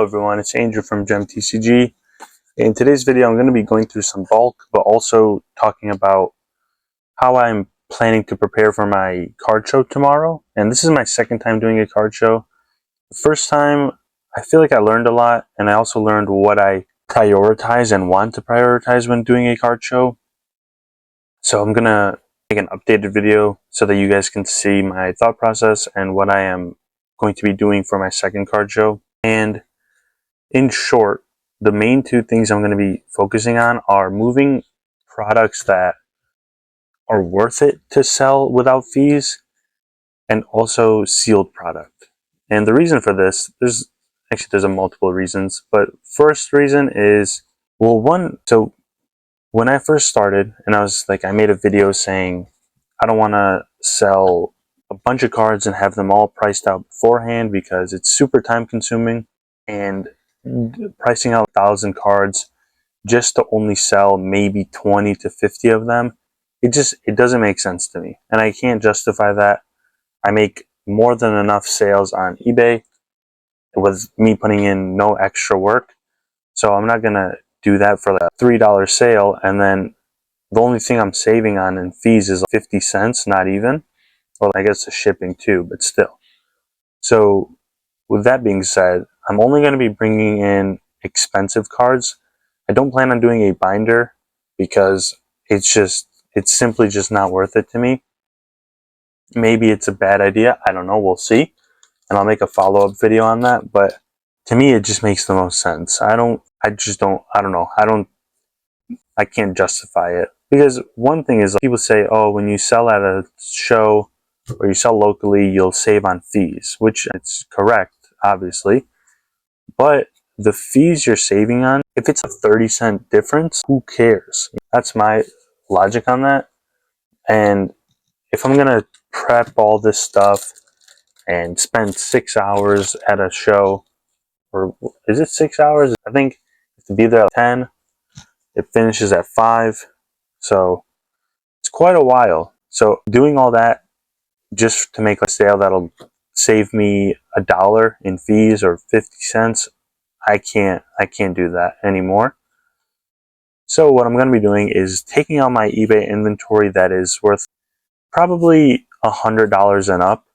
everyone, it's Andrew from GemTCG. In today's video, I'm going to be going through some bulk, but also talking about how I'm planning to prepare for my card show tomorrow. And this is my second time doing a card show. The first time, I feel like I learned a lot, and I also learned what I prioritize and want to prioritize when doing a card show. So I'm going to make an updated video so that you guys can see my thought process and what I am going to be doing for my second card show. And in short, the main two things I'm going to be focusing on are moving products that are worth it to sell without fees, and also sealed product. And the reason for this, there's multiple reasons, but first reason is, so when I first started, and I made a video saying I don't want to sell a bunch of cards and have them all priced out beforehand because it's super time consuming, and pricing out 1,000 cards just to only sell maybe 20 to 50 of them, it doesn't make sense to me, and I can't justify that. I make more than enough sales on eBay with me putting in no extra work, so I'm not gonna do that for a $3 sale, and then the only thing I'm saving on in fees is 50 cents, not even. Well, I guess the shipping too, but still. So with that being said, I'm only going to be bringing in expensive cards. I don't plan on doing a binder because it's simply just not worth it to me. Maybe it's a bad idea. I don't know. We'll see. And I'll make a follow-up video on that. But to me, it just makes the most sense. I don't know. I can't justify it. Because one thing is, people say, oh, when you sell at a show or you sell locally, you'll save on fees, which it's correct, obviously. But the fees you're saving on, if it's a 30-cent difference, who cares? That's my logic on that. And if I'm going to prep all this stuff and spend 6 hours at a show, or is it 6 hours? I think to be there at 10, it finishes at 5. So it's quite a while. So doing all that just to make a sale that'll save me $1 in fees or 50 cents, I can't do that anymore. So what I'm going to be doing is taking out my eBay inventory that is worth probably $100 and up.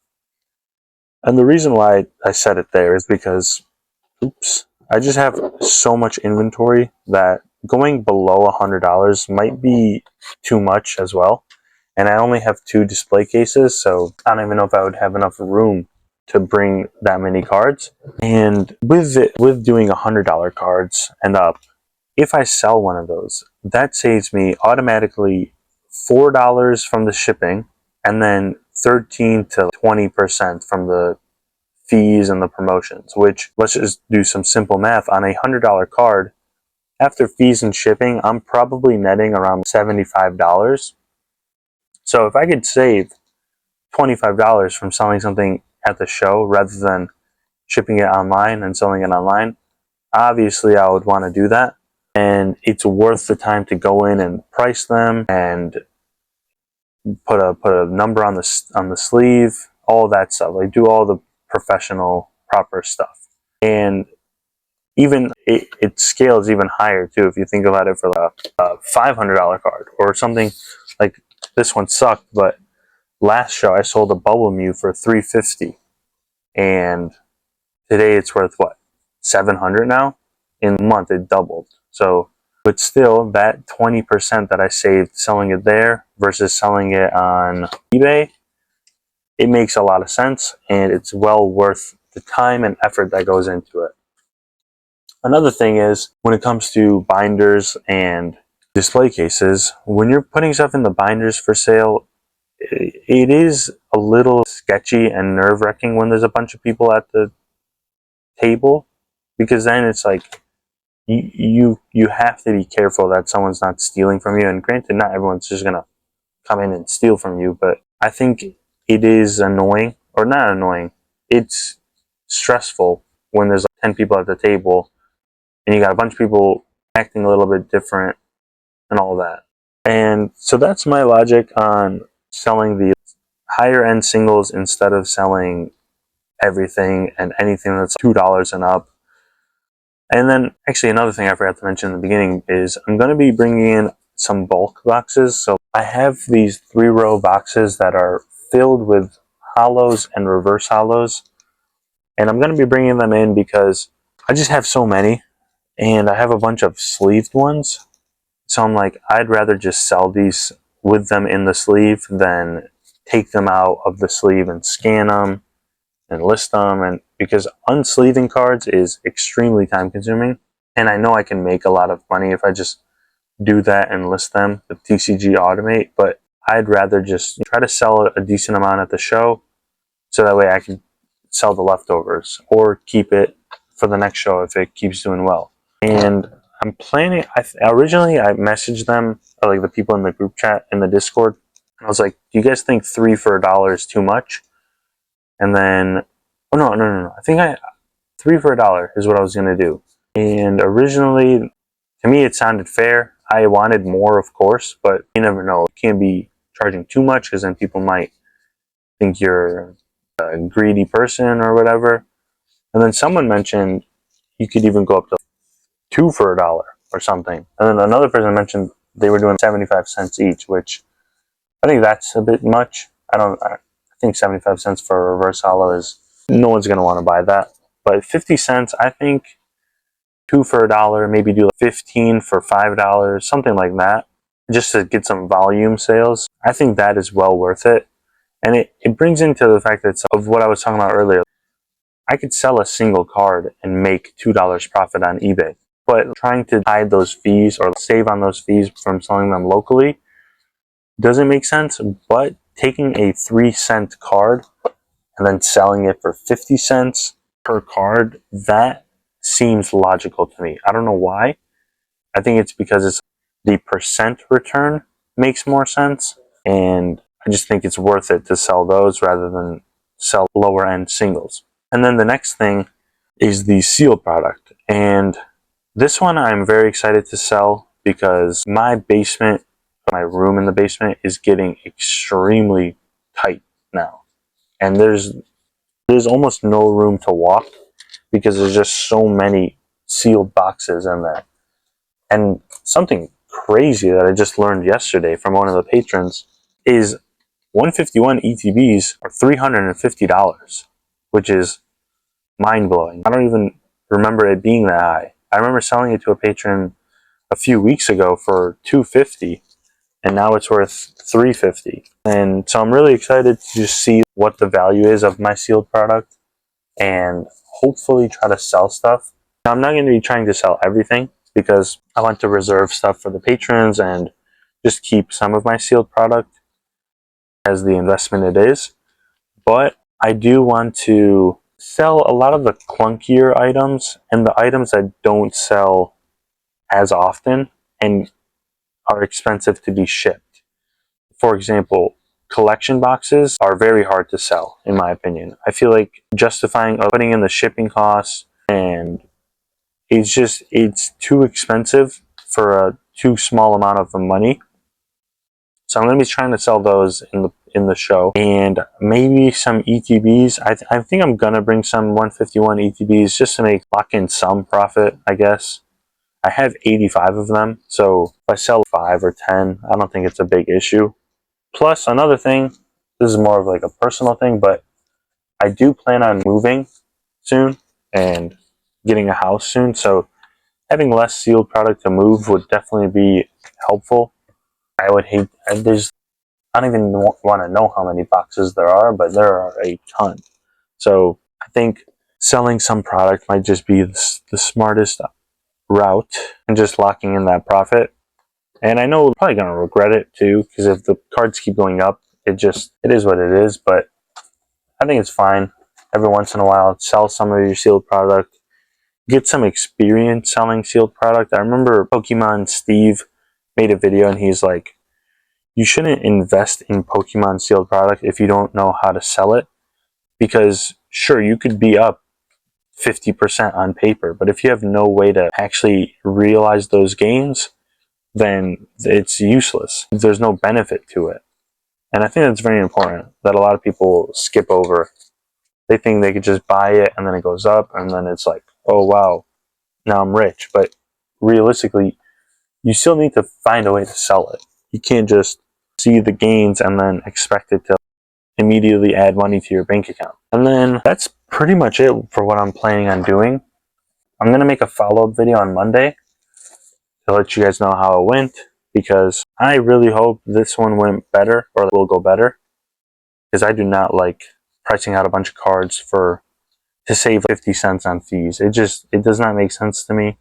And the reason why I said it there is because, I just have so much inventory that going below $100 might be too much as well. And I only have 2 display cases, so I don't even know if I would have enough room to bring that many cards. And with doing $100 cards and up, if I sell one of those, that saves me automatically $4 from the shipping, and then 13 to 20% from the fees and the promotions, which, let's just do some simple math. On a $100 card, after fees and shipping, I'm probably netting around $75. So if I could save $25 from selling something at the show rather than shipping it online and selling it online, obviously I would want to do that. And it's worth the time to go in and price them and put a number on the sleeve, all that stuff. Like, do all the professional proper stuff. And even it scales even higher too if you think about it, for a $500 card or something. Like, this one sucked, but last show I sold a Bubble Mew for $350, and today it's worth what, $700 now? In a month it doubled. So, but still, that 20% that I saved selling it there versus selling it on eBay, it makes a lot of sense, and it's well worth the time and effort that goes into it. Another thing is, when it comes to binders and display cases, when you're putting stuff in the binders for sale, it is a little sketchy and nerve-wracking when there's a bunch of people at the table, because then it's like you have to be careful that someone's not stealing from you. And granted, not everyone's just gonna come in and steal from you, but I think it is annoying, or not annoying, it's stressful when there's like 10 people at the table and you got a bunch of people acting a little bit different and all that. And so that's my logic on selling the higher end singles instead of selling everything and anything that's $2 and up. And then actually another thing I forgot to mention in the beginning is I'm going to be bringing in some bulk boxes. So I have these 3-row boxes that are filled with hollows and reverse hollows. And I'm going to be bringing them in because I just have so many. And I have a bunch of sleeved ones. So I'm like, I'd rather just sell these with them in the sleeve than take them out of the sleeve and scan them and list them. And because unsleeving cards is extremely time consuming. And I know I can make a lot of money if I just do that and list them with TCG Automate. But I'd rather just try to sell a decent amount at the show so that way I can sell the leftovers or keep it for the next show if it keeps doing well. And I'm planning, originally I messaged them, like the people in the group chat in the Discord. I was like, do you guys think 3 for $1 is too much? And then, oh no. I think 3 for $1 is what I was going to do. And originally, to me, it sounded fair. I wanted more, of course, but you never know. You can't be charging too much because then people might think you're a greedy person or whatever. And then someone mentioned you could even go up to 2 for $1 or something. And then another person mentioned they were doing 75 cents each, which I think that's a bit much. I think 75 cents for a reverse hollow is, no one's going to want to buy that. But 50 cents, I think 2 for $1, maybe do 15 for $5, something like that, just to get some volume sales. I think that is well worth it. And it brings into the fact that of what I was talking about earlier. I could sell a single card and make $2 profit on eBay. But trying to hide those fees or save on those fees from selling them locally doesn't make sense. But taking a 3-cent card and then selling it for 50 cents per card, that seems logical to me. I don't know why. I think it's because it's the percent return makes more sense. And I just think it's worth it to sell those rather than sell lower end singles. And then the next thing is the sealed product. And this one I'm very excited to sell because my basement, my room in the basement is getting extremely tight now. And there's almost no room to walk because there's just so many sealed boxes in there. And something crazy that I just learned yesterday from one of the patrons is 151 ETBs are $350, which is mind-blowing. I don't even remember it being that high. I remember selling it to a patron a few weeks ago for $250, and now it's worth $350. And so I'm really excited to just see what the value is of my sealed product and hopefully try to sell stuff. Now, I'm not going to be trying to sell everything because I want to reserve stuff for the patrons and just keep some of my sealed product as the investment it is. But I do want to sell a lot of the clunkier items and the items that don't sell as often and are expensive to be shipped. For example, collection boxes are very hard to sell, in my opinion. I feel like justifying or putting in the shipping costs, and it's too expensive for a too small amount of the money. So I'm going to be trying to sell those in the show, and maybe some ETBs. I think I'm going to bring some 151 ETBs just to lock in some profit, I guess. I have 85 of them, so if I sell 5 or 10, I don't think it's a big issue. Plus, another thing, this is more of like a personal thing, but I do plan on moving soon and getting a house soon, so having less sealed product to move would definitely be helpful. I don't even want to know how many boxes there are, but there are a ton. So I think selling some product might just be the smartest route and just locking in that profit. And I know we're probably going to regret it too, because if the cards keep going up, it is what it is. But I think it's fine. Every once in a while, sell some of your sealed product. Get some experience selling sealed product. I remember Pokemon Steve made a video and he's like, you shouldn't invest in Pokemon sealed product if you don't know how to sell it. Because sure, you could be up 50% on paper, but if you have no way to actually realize those gains, then it's useless. There's no benefit to it. And I think that's very important that a lot of people skip over. They think they could just buy it and then it goes up and then it's like, oh wow, now I'm rich. But realistically, you still need to find a way to sell it. You can't just see the gains and then expect it to immediately add money to your bank account. And then that's pretty much it for what I'm planning on doing. I'm going to make a follow-up video on Monday to let you guys know how it went, because I really hope this one went better, or will go better, because I do not like pricing out a bunch of cards to save 50 cents on fees. It does not make sense to me.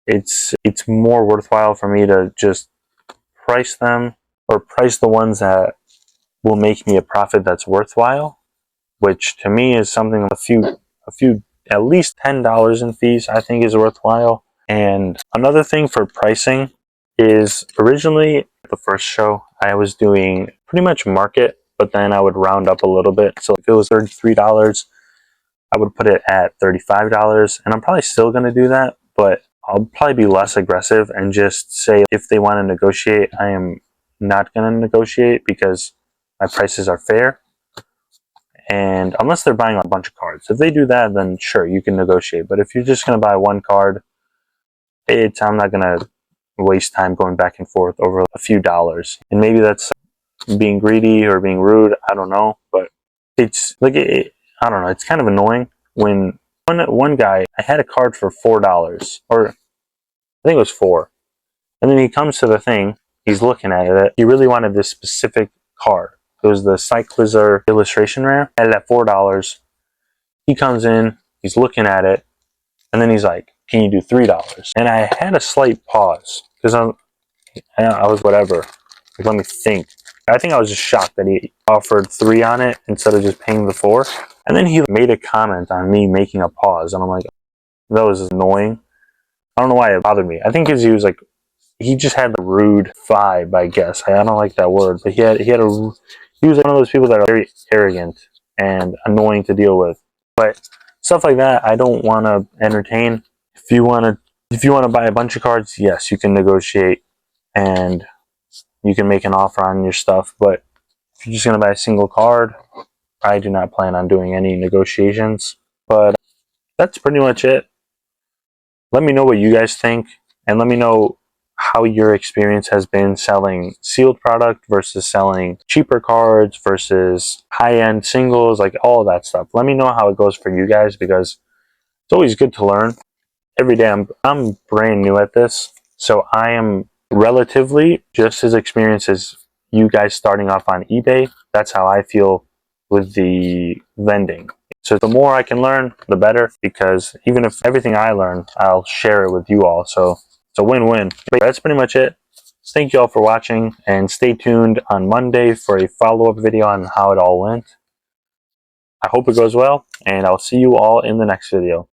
It's more worthwhile for me to just price them, or price the ones that will make me a profit that's worthwhile, which to me is something a few at least $10 in fees I think is worthwhile. And another thing for pricing is, originally the first show I was doing pretty much market, but then I would round up a little bit. So if it was $33, I would put it at $35, and I'm probably still going to do that, but I'll probably be less aggressive and just say if they want to negotiate, I am not going to negotiate because my prices are fair. And unless they're buying a bunch of cards, if they do that, then sure, you can negotiate. But if you're just going to buy one card, I'm not going to waste time going back and forth over a few dollars. And maybe that's being greedy or being rude, I don't know. But it's like, I don't know, it's kind of annoying when one guy, I had a card for $4, or I think it was 4. And then he comes to the thing, he's looking at it, he really wanted this specific card. It was the Cyclizar illustration rare, had it at $4. He comes in, he's looking at it, and then he's like, can you do $3? And I had a slight pause, because I was whatever. Like, let me think. I think I was just shocked that he offered 3 on it instead of just paying the 4. And then he made a comment on me making a pause, and I'm like, that was annoying. I don't know why it bothered me. I think because he just had the rude vibe, I guess. I don't like that word, but he was one of those people that are very arrogant and annoying to deal with. But stuff like that, I don't want to entertain. If you want to buy a bunch of cards, yes, you can negotiate and you can make an offer on your stuff. But if you're just going to buy a single card, I do not plan on doing any negotiations. But that's pretty much it. Let me know what you guys think, and let me know how your experience has been selling sealed product versus selling cheaper cards versus high-end singles, like all that stuff. Let me know how it goes for you guys, because it's always good to learn. Every day I'm brand new at this, so I am relatively just as experienced as you guys starting off on eBay. That's how I feel with the vending. So the more I can learn, the better, because even if everything I learn, I'll share it with you all. So it's a win-win. But that's pretty much it. Thank you all for watching, and stay tuned on Monday for a follow-up video on how it all went. I hope it goes well, and I'll see you all in the next video.